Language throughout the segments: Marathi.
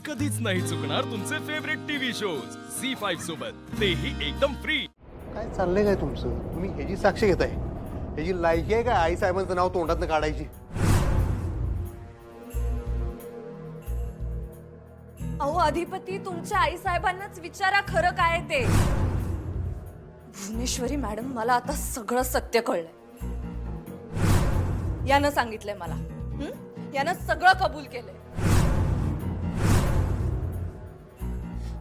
कधीच नाही चुकणार तुमचे फेवरेट टीव्ही शोज झी5 सोबत, तेही एकदम फ्री। काय चाललंय काय तुमचं? तुम्ही ह्याची साक्ष घेताय? ह्याची लायकी आहे का आई साहेबांचं नाव तोंडातनं काढायची? अहो अधिपती, तुमच्या आई साहेबांनाच विचारा खरं काय ते। भुवनेश्वरी मॅडम, मला आता सगळं सत्य कळलंय। यानं सांगितलंय मला, यानं सगळं कबूल केलंय।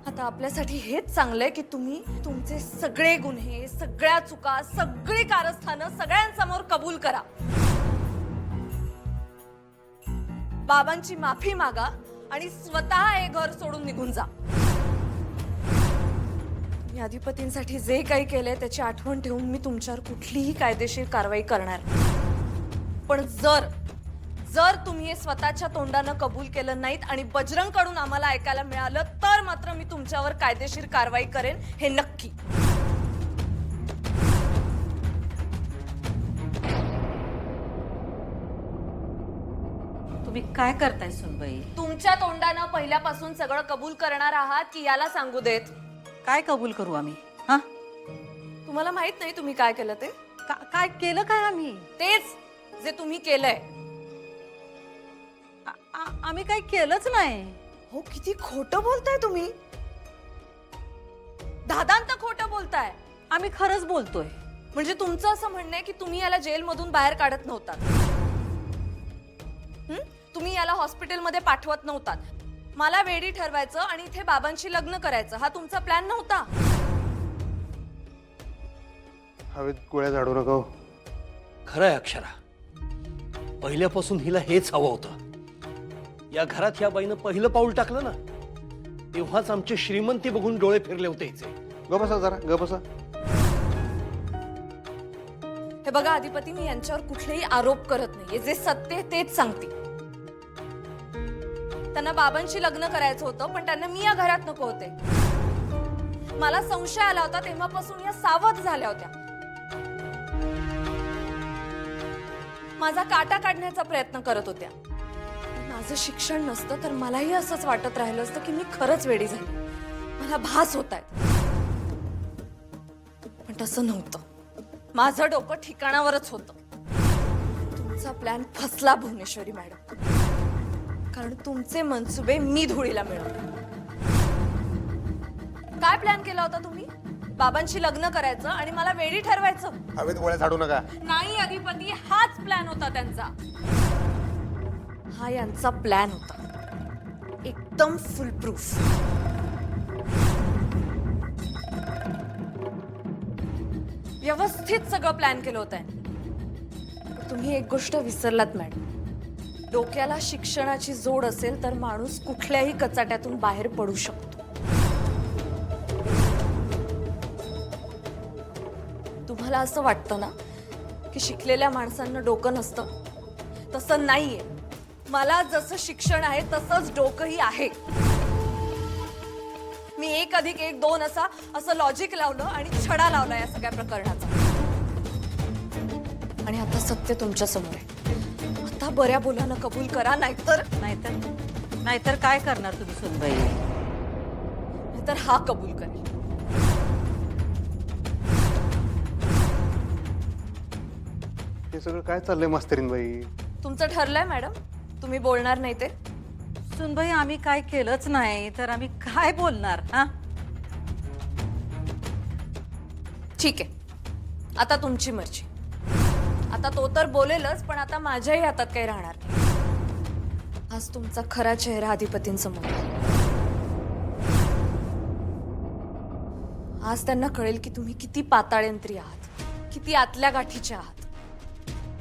आता आपल्यासाठी हेच चांगलंय की तुम्ही तुमचे सगळे गुन्हे, सगळ्या चुका, सगळी कारस्थानं सगळ्यांसमोर कबूल करा। बाबांची माफी मागा आणि स्वतः हे घर सोडून निघून जा। मी अधिपतींसाठी जे काही केलंय त्याची आठवण ठेवून मी तुमच्यावर कुठलीही कायदेशीर कारवाई करणार, पण जर तुम्ही हे स्वतःच्या तोंडानं कबूल केलं नाहीत आणि बजरंग कडून आम्हाला ऐकायला मिळालं तर मात्र मी तुमच्यावर कायदेशीर कारवाई करेन, हे नक्की। तुम्ही काय करताय सुनबाई? तुमच्या तोंडानं पहिल्यापासून सगळं कबूल करणार आहात की याला सांगू देत? काय कबूल करू आम्ही? हा, तुम्हाला माहित नाही तुम्ही काय केलं ते? काय केलं काय आम्ही? तेच जे तुम्ही केलंय। आम्ही काही केलंच नाही। हो, किती खोटं बोलताय तुम्ही। दादांत खोटं बोलताय। आम्ही खरंच बोलतोय। म्हणजे तुमचं असं म्हणणं आहे की तुम्ही याला जेलमधून बाहेर काढत नव्हता, तुम्ही याला हॉस्पिटलमध्ये पाठवत नव्हता, मला वेडी ठरवायचं आणि इथे बाबांशी लग्न करायचं हा तुमचा प्लॅन नव्हता? हवेत गोळ्या झाडू नका हो. खरंय अक्षरा, पहिल्यापासून हिला हेच हवं होतं। या घरात ह्या बाईनं पहिलं पाऊल टाकलं ना, तेव्हाच आमची श्रीमंती बघून डोळे फिरले होते हिचे। ग बसा जरा, ग बसा। हे बघा अधिपती, मी यांच्यावर कुठलेही आरोप करत नाहीये, जे सत्य आहे तेच सांगते। त्यांना बाबांशी लग्न करायचं होतं, पण त्यांना मी या घरात नको होते। मला संशय आला होता तेव्हापासून या सावध झाल्या होत्या, माझा काटा काढण्याचा प्रयत्न करत होत्या। माझं शिक्षण नसतं तर मलाही असंच वाटत राहिलं असतं की मी खरंच वेडी झाली, मला भास होत आहे, पण तसं नव्हतं। माझं डोकं ठिकाणावरच होतं। तुमचा प्लॅन फसला भुवनेश्वरी मॅडम, कारण तुमचे मनसुबे मी धुळीला मिळवले। काय प्लॅन केला होता तुम्ही? बाबांशी लग्न करायचं आणि मला वेडी ठरवायचं? हवेत गोळ्या झाडू नका। नाही अधिपती, हाच प्लॅन होता त्यांचा, हा यांचा प्लॅन होता, एकदम फुल प्रूफ। व्यवस्थित सगळं प्लॅन केलं होतं। तुम्ही एक गोष्ट विसरलात मॅडम, डोक्याला शिक्षणाची जोड असेल तर माणूस कुठल्याही कचाट्यातून बाहेर पडू शकतो। तुम्हाला असं वाटतं ना की शिकलेल्या माणसांना डोकं नसतं, तसं नाहीये। मला जसं शिक्षण आहे तसंच डोकंही आहे। मी 1 + 1 2 असं लॉजिक लावलं आणि छडा लावला या सगळ्या प्रकरणाचा, आणि आता सत्य तुमच्या समोर आहे। आता बऱ्या बोलानं कबूल करा, नाहीतर काय करणार तुम्ही सुनबाई? नाहीतर हा कबूल करेल। हे सगळं काय चाललंय मास्तरीन बाई? तुमचं ठरलंय मॅडम, तुम्ही बोलणार नाही ते? सुनबाई, आम्ही काय केलंच नाही तर आम्ही काय बोलणार? हा, ठीक आहे, आता तुमची मर्जी। आता तो तर बोलेलच, पण आता माझ्याही हातात काही राहणार नाही। आज तुमचा खरा चेहरा अधिपतींसमोर, आज त्यांना कळेल की तुम्ही किती पाताळयंत्री आहात, किती आतल्या गाठीचे आहात।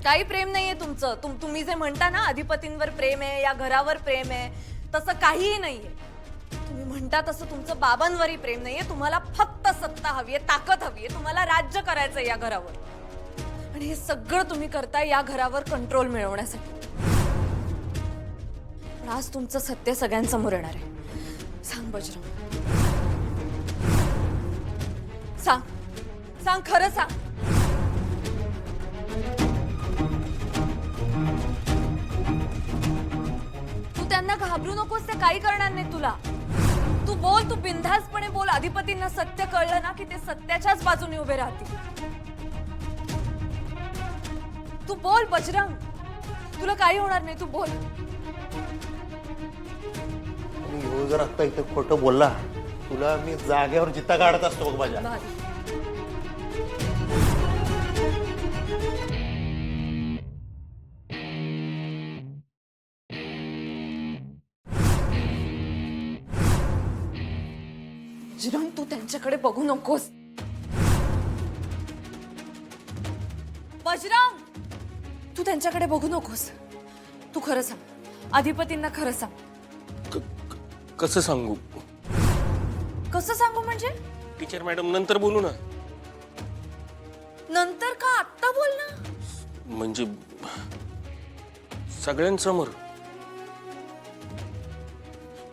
काही प्रेम नाहीये तुमचं, तुम्ही जे म्हणता ना अधिपतींवर प्रेम आहे, या घरावर प्रेम आहे, तसं काहीही नाहीये। तुम्ही म्हणता तसं तुमचं बाबांवरही प्रेम नाहीये, तुम्हाला फक्त सत्ता हवीये, ताकद हवीये, तुम्हाला राज्य करायचंय या घरावर, आणि हे सगळं तुम्ही करताय या घरावर कंट्रोल मिळवण्यासाठी। पण आज तुमचं सत्य सगळ्यांसमोर येणार आहे। सांग बजरंग, सांग खरं सांग। त्यांना घाबरू नकोस, ते काही करणार नाही तुला. तू बोल, तू बिनधास्तपणे बोल. अधिपतींना सत्य कळलं ना की ते सत्याच्याच बाजूने उभे राहतील. तू बोल बजरंग, तुला काही होणार नाही, तू बोल. आणि ह्यो जर आता इथं खोटं बोलला, तुला मी जागेवर जित्ता काढत असतो बघ माझ्या. भारी. बजरंग, तू त्यांच्याकडे बघू नकोस. बजरंग, तू त्यांच्याकडे बघू नकोस. तू खरं सांग, अधिपतींना खरं सांग. कसं सांगू कसं सांगू म्हणजे? टीचर मॅडम नंतर बोलू ना. नंतर का, आत्ता बोल ना. म्हणजे सगळ्यांसमोर.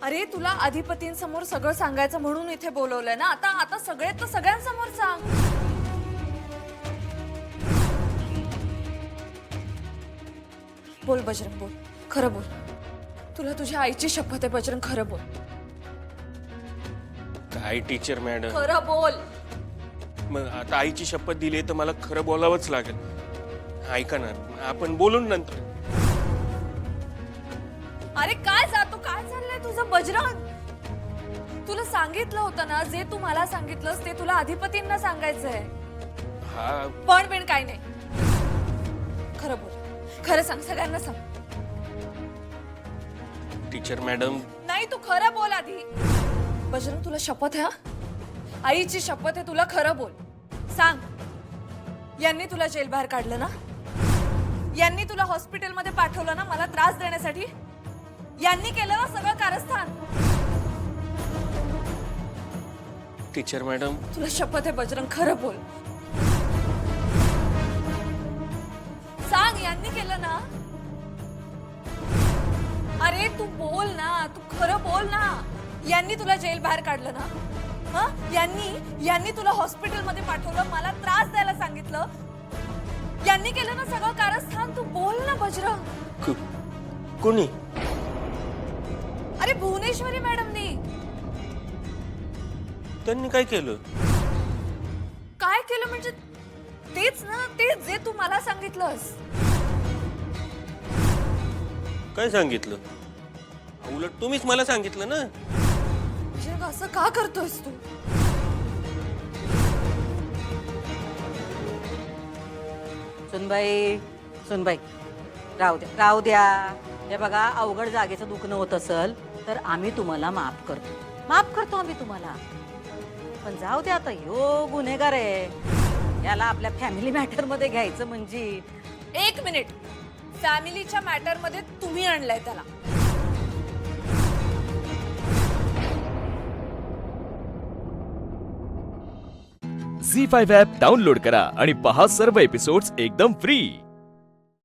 अरे तुला अधिपतींसमोर सगळं सांगायचं म्हणून इथे बोलवलंय ना. आता आता सगळे तर सगळ्यांसमोर सांग. बोल बजरंग, बोल, खरं बोल. तुला तुझ्या आईची शपथ आहे बजरंग, खरं बोल. काय टीचर मॅडम, खरं बोल. मग आता आईची शपथ दिली तर मला खरं बोलावंच लागेल. ऐका ना, आपण बोलून नंतर. अरे काय जातो, काय चाललंय तुझं बजरंग? तुला सांगितलं होतं ना, जे तू मला सांगितलंस ते तुला अधिपतींना सांगायचंय. हा, पण बिन काय नाही. खरं बोल, खरं सांग, सगळ्यांना सांग. Teacher madam. नाही, तू खरं बोल आधी. बजरंग, तुला शपथ आहे हा? आईची शपथ आहे, तुला खरं बोल. सांग, यांनी तुला जेल बाहेर काढलं ना? यांनी तुला हॉस्पिटलमध्ये पाठवलं ना मला त्रास देण्यासाठी? यांनी केलं ना सगळं कारस्थान? Teacher madam. तुला शपथ आहे बजरंग, खरं बोल. सांग, यांनी केलं ना? अरे तू बोल ना, तू खरं बोल ना. यांनी तुला जेल बाहेर काढलं ना? हा, यांनी तुला हॉस्पिटलमध्ये पाठवलं, मला त्रास द्यायला सांगितलं. यांनी केलं ना सगळं कारस्थान? तू बोल ना बजरंग. कोणी? अरे भुवनेश्वरी मॅडमनी. त्यांनी काय केलं? काय केलं म्हणजे तेच ना, तेच जे तू मला सांगितलंस. काय सांगितलं? उलट तुम्हीच मला सांगितलं ना. बजरंग, असं का करतोयस तू? सुनबाई, सुनबाई, राहू द्या, राहू द्या. हे बघा, अवघड जागेचं दुखणं होत असेल तर आम्ही तुम्हाला माफ करतो आम्ही तुम्हाला. पण जाऊ द्या, आता ह्यो गुन्हेगार आहे, याला आपल्या फॅमिली मॅटर मध्ये घ्यायचं म्हणजे. एक मिनिट, फॅमिलीच्या मॅटर मध्ये तुम्ही आणलाय त्याला? झी5 ॲप डाउनलोड करा आणि पहा सर्व एपिसोड्स एकदम फ्री.